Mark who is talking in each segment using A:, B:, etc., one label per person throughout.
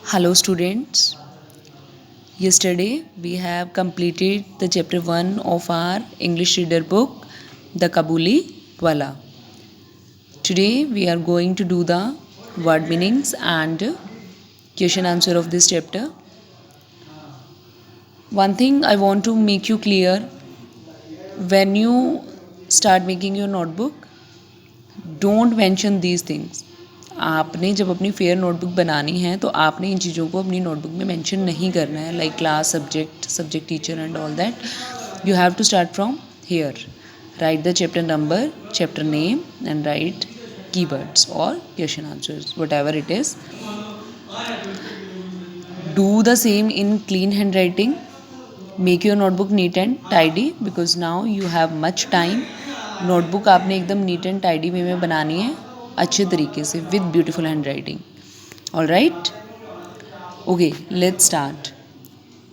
A: Hello students. Yesterday we have completed the chapter 1 of our English reader book, The Kabuli Wala. Today we are going to do the word meanings and question answer of this chapter. One thing I want to make you clear, when you start making your notebook, don't mention these things. आपने जब अपनी fair notebook बनानी है तो आपने इन चीज़ों को अपनी नोटबुक में मेंशन नहीं करना है, like class, subject teacher and all that. You have to start from here. Write the chapter number, chapter name and write keywords or question answers, whatever it is. Do the same in clean handwriting. Make your notebook neat and tidy because now you have much time. Notebook आपने एकदम neat and tidy वे में बनानी है, अच्छे तरीके से, with beautiful hand writing. All right, okay, let's start.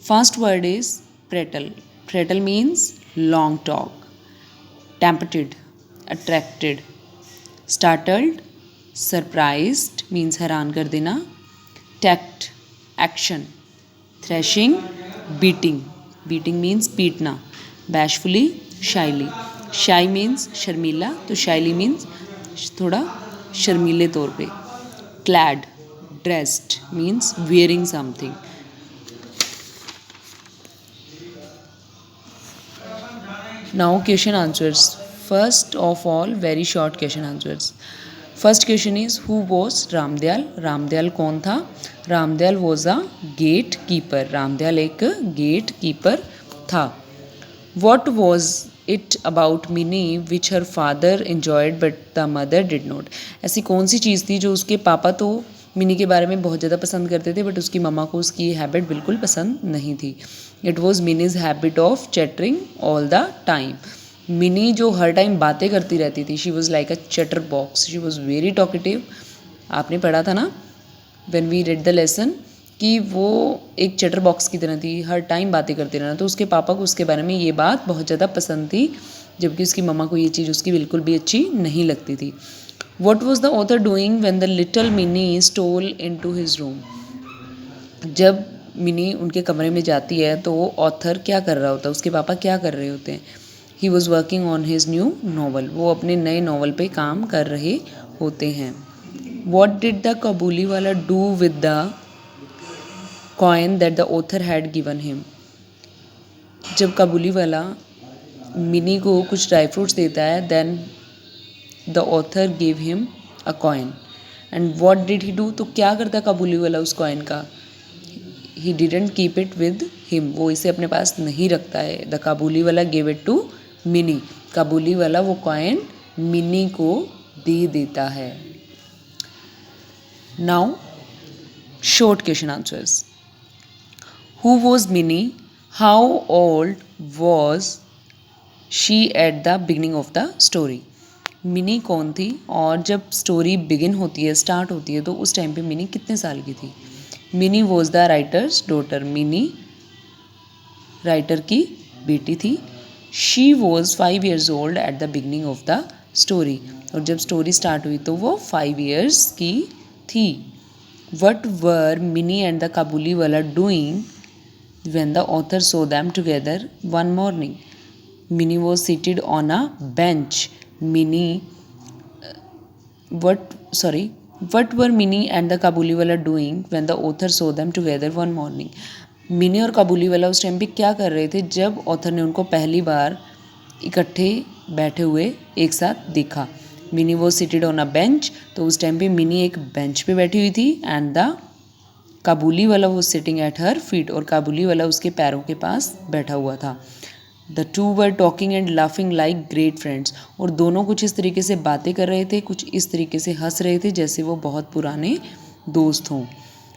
A: First word is petrol. Petrol means long talk. Tempted, attracted. Startled, surprised means हैरान कर देना. Tact, action. Threshing, beating. Beating means पीटना. बैशफुली, शाइली. शाई मीन्स शर्मीला, तो शाइली मीन्स थोड़ा शर्मीले तौर पे. Clad, dressed means wearing something. Now question answers. First of all very short question answers. First question is who was Ramdayal. Ramdayal कौन था? Ramdayal was a gate keeper. Ramdayal एक गेट कीपर था. What was it about Mini which her father enjoyed but the mother did not. ऐसी कौन सी चीज़ थी जो उसके पापा तो मिनी के बारे में बहुत ज़्यादा पसंद करते थे बट उसकी मम्मा को उसकी हैबिट बिल्कुल पसंद नहीं थी. It was Mini's habit of chattering all the time. Mini जो हर टाइम बातें करती रहती थी, she was like a chatter box, she was very talkative. आपने पढ़ा था ना when we read the lesson कि वो एक चैटर बॉक्स की तरह थी, हर टाइम बातें करते रहना. तो उसके पापा को उसके बारे में ये बात बहुत ज़्यादा पसंद थी, जबकि उसकी मम्मा को ये चीज़ उसकी बिल्कुल भी अच्छी नहीं लगती थी. What was the author doing when the little Mini stole into his room. जब मिनी उनके कमरे में जाती है तो वो ऑथर क्या कर रहा होता है, उसके पापा क्या कर रहे होते हैं? He was working on his new novel. वो अपने नए नॉवल पे काम कर रहे होते हैं. वॉट डिड द काबुली वाला do with the coin that the author had given him. जब काबुली वाला मिनी को कुछ ड्राई फ्रूट्स देता है, then the author give him a coin. And what did he do, तो क्या करता है काबुली वाला उस कॉइन का? He didn't keep it with him. वो इसे अपने पास नहीं रखता है. द काबुली वाला गिव इट टू मिनी. काबुली वाला वो कॉइन मिनी को दे देता है. Now short question answers. Who was Minnie? How old was she at the beginning of the story? Mini कौन थी और जब स्टोरी बिगिन होती है, स्टार्ट होती है, तो उस टाइम पे मिनी कितने साल की थी? Mini was the writers daughter. Mini writer की बेटी थी. She was 5 years old at the beginning of the story. और जब स्टोरी स्टार्ट हुई तो वो 5 years की थी. What were Mini and the Kabuliwala doing when the author saw them together one morning? Minnie was seated on a bench. What were Minnie and the Kabuliwala doing when the author saw them together one morning? Mini और काबुलीवाला उस time पे क्या कर रहे थे जब author ने उनको पहली बार इकट्ठे बैठे हुए एक साथ देखा? Mini was seated on a bench. तो उस टाइम पे मिनी एक बेंच पे बैठी हुई थी एंड द काबुली वाला वो सिटिंग एट हर फीट. और काबुली वाला उसके पैरों के पास बैठा हुआ था. The two were talking and laughing like great friends. और दोनों कुछ इस तरीके से बातें कर रहे थे, कुछ इस तरीके से हंस रहे थे जैसे वो बहुत पुराने दोस्त हों.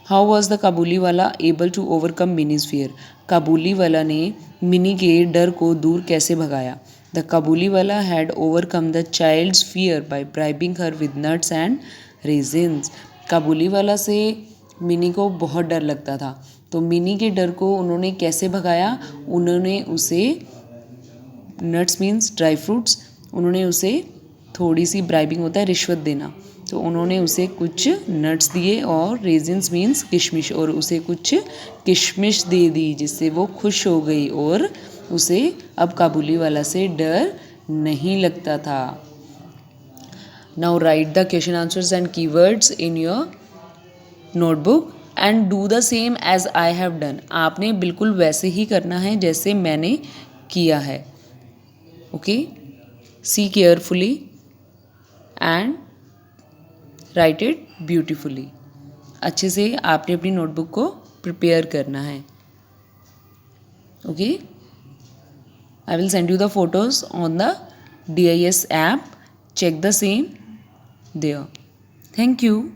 A: How was the Kabuliwala able to overcome Mini's fear. Kabuliwala ने मिनी के डर को दूर कैसे भगाया? The Kabuliwala had overcome the child's fear by bribing her with nuts and raisins. Kabuliwala से मिनी को बहुत डर लगता था, तो मिनी के डर को उन्होंने कैसे भगाया? उन्होंने उसे नट्स मीन्स ड्राई फ्रूट्स, उन्होंने उसे थोड़ी सी ब्राइबिंग होता है रिश्वत देना, तो उन्होंने उसे कुछ नट्स दिए और रेजिन्स मीन्स किशमिश, और उसे कुछ किशमिश दे दी जिससे वो खुश हो गई और उसे अब काबुली वाला से डर नहीं लगता था। Now write the question answers and keywords in your notebook and do the same as I have done. आपने बिल्कुल वैसे ही करना है जैसे मैंने किया है। Okay, see carefully and write it beautifully. अच्छे से आपने अपनी नोटबुक को प्रिपेयर करना है। Okay, I will send you the photos on the DIS app, check the same there. Thank you.